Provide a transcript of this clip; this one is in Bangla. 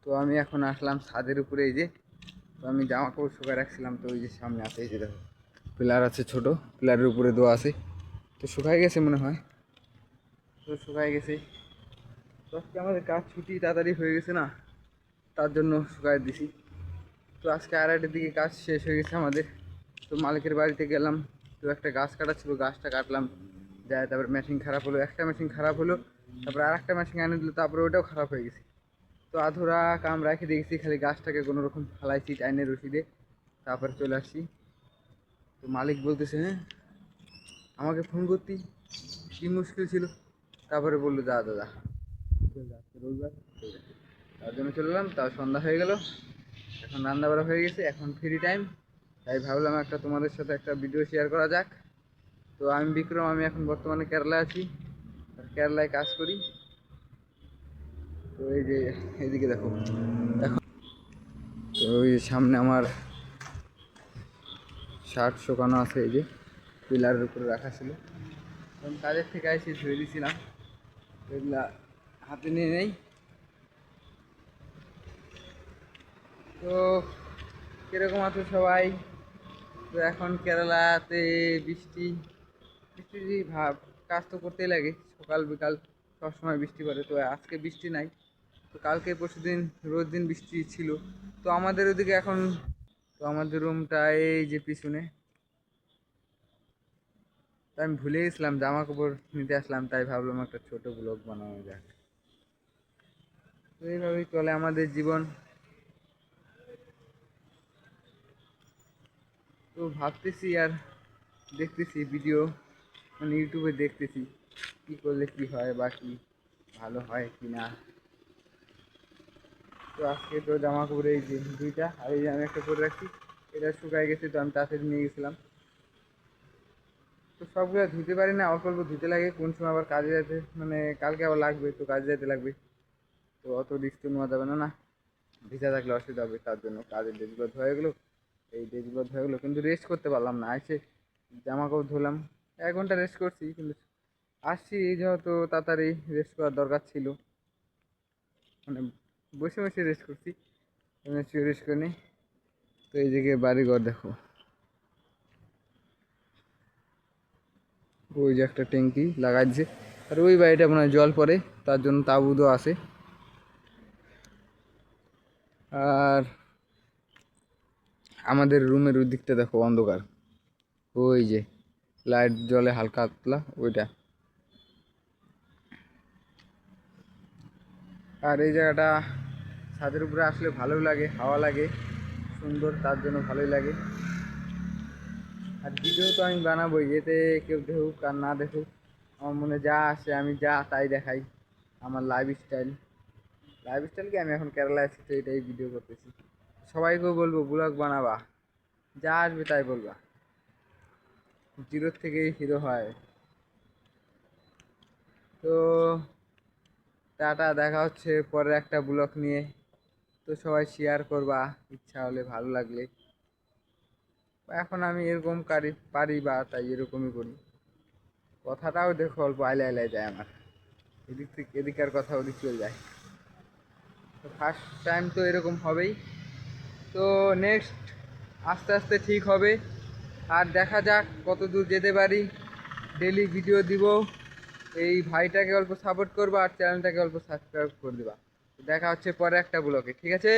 তো আমি এখন আসলাম ছাদের উপরে। এই যে, তো আমি জামা কাপড় শুকায় রাখছিলাম, তো ওই যে সামনে আছে, এই যে দেখো পিলার আছে, ছোট পিলারের উপরে দোয়া আছে। তো শুকাই গেছে মনে হয়, তো শুকাই গেছে। তো আজকে আমাদের কাজ ছুটি তাড়াতাড়ি হয়ে গেছে না, তার জন্য শুকাই দিছি। তো আজকে 2:30টার দিকে কাজ শেষ হয়ে গেছে আমাদের। তো মালিকের বাড়িতে গেলাম, তো একটা গাছ কাটা ছিল, গাছটা কাটলাম যায়। তারপর মেশিন খারাপ হলো, একটা মেশিন খারাপ হলো, তারপর আর একটা মেশিন এনে দিল, তারপরে ওটাও খারাপ হয়ে গেছে। তো আধুরা কাম রাখে দেখেছি, খালি গাছটাকে কোনো রকম ফালাইছি টাইনের রশিদে, তারপরে চলে আসছি। তো মালিক বলতেছে, হ্যাঁ আমাকে ফোন করতি, কী মুশকিল ছিল। তারপরে বললো যা দাদা চলে আসছে রোজগার, তার জন্য চলে এলাম। তাও সন্ধ্যা হয়ে গেল, এখন রান্না বাড়া হয়ে গেছে, এখন ফ্রি টাইম, তাই ভাবলাম একটা তোমাদের সাথে একটা ভিডিও শেয়ার করা যাক। তো আমি বিক্রম, আমি এখন বর্তমানে কেরালায় আছি, আর কেরালায় কাজ করি। তো এই যে এইদিকে দেখো এখন, তো ওই সামনে আমার শার্ট শুকানো আছে, এই যে পিলারের উপরে রাখা ছিল, আমি কাজের থেকে এসে ধুয়ে দিয়েছিলাম, এগুলা হাতে নিয়ে নেই। তো কীরকম আছো সবাই? তো এখন কেরালাতে বৃষ্টি বৃষ্টি ভাব, কাজ তো করতেই লাগে, সকাল বিকাল সবসময় বৃষ্টি পড়ে। তো আজকে বৃষ্টি নাই, তো কালকে পরশু দিন রোজ দিন বৃষ্টি ছিল। তো আমাদের ওদিকে এখন, তো আমাদের রুমটা এই যে পিছনে, তো আমি ভুলে গেছিলাম জামা কাপড় নিতে আসলাম, তাই ভাবলাম একটা ছোট ব্লগ বানানো যাক। তো এইভাবেই চলে আমাদের জীবন। তো ভাবতেছি আর দেখতেছি ভিডিও, মানে ইউটিউবে দেখতেছি কী করলে কী হয় বা কী ভালো হয় কি না। তো আজকে তো জামা কাপড় এই যে দুইটা, আর এই যে আমি একটা পরে রাখছি, এটা শুকায় গেছে, তো আমি তাড়াতাড়ি নিয়ে গেছিলাম। তো সবগুলো ধুতে পারি না, অল্প অল্প ধুতে লাগে, কোন সময় আবার কাজে যেতে, মানে কালকে আবার লাগবে, তো কাজে যেতে লাগবে, তো অত রিস্ক তো নেওয়া যাবে না না, ভিজা থাকলে অসুবিধা হবে। তার জন্য কাজের ড্রেসগুলো ধোয়া গেলো, এই ড্রেসগুলো ধোয়া গেলো, কিন্তু রেস্ট করতে পারলাম না। এসে জামা কাপড় ধুলাম, 1 ঘন্টা রেস্ট করছি, কিন্তু আসছি যেহেতু তাড়াতাড়ি রেস্ট করার দরকার ছিল, মানে বসে বসে রেস্ট করছি, শুয়ে রেস্ট করে নিই। তো এইদিকে বাড়িঘর দেখো, ওই যে একটা ট্যাঙ্কি লাগাইছে, আর ওই বাড়িটা মনে হয় জল পড়ে, তার জন্য তাঁবু দেওয়া আছে। আর আমাদের রুমের ওই দিকটা দেখো অন্ধকার, ওই যে লাইট জ্বলে হালকা পাতলা ওইটা। আর এই জায়গাটা ছাদের উপরে আসলে ভালোই লাগে, হাওয়া লাগে সুন্দর, তার জন্য ভালোই লাগে। আর ভিডিও তো আমি বানাবোই, এতে কেউ দেখুক আর না দেখুক, আমার মনে যা আসে আমি যা তাই দেখাই, আমার লাইফস্টাইল কি, আমি এখন কেরালায় আছি তো এটাই ভিডিও করতেছি। সবাইকেও বলবো ব্লগ বানাবা, যা আসবে তাই বলবা, জিরোর থেকেই হিরো হয়। তো টাটা, দেখা হচ্ছে পরের একটা ব্লগ নিয়ে। তো সবাই শেয়ার করবা ইচ্ছা হলে, ভালো লাগলে। এখন আমি এরকম পারি বা তাই এরকমই করি। কথাটাও দেখো অল্প আইলাই আইলাই যায় আমার, এদিক থেকে এদিকার কথা ওদিক চলে যায়। তো ফার্স্ট টাইম তো এরকম হবেই, তো নেক্সট আস্তে আস্তে ঠিক হবে। আর দেখা যাক কত দূর যেতে পারি, ডেলি ভিডিও দিব। এই ভাইটাকে অল্প সাপোর্ট করবা, আর চ্যানেলটাকে অল্প সাবস্ক্রাইব করে দিবা। দেখা হচ্ছে পরে একটা ব্লগে, ঠিক আছে।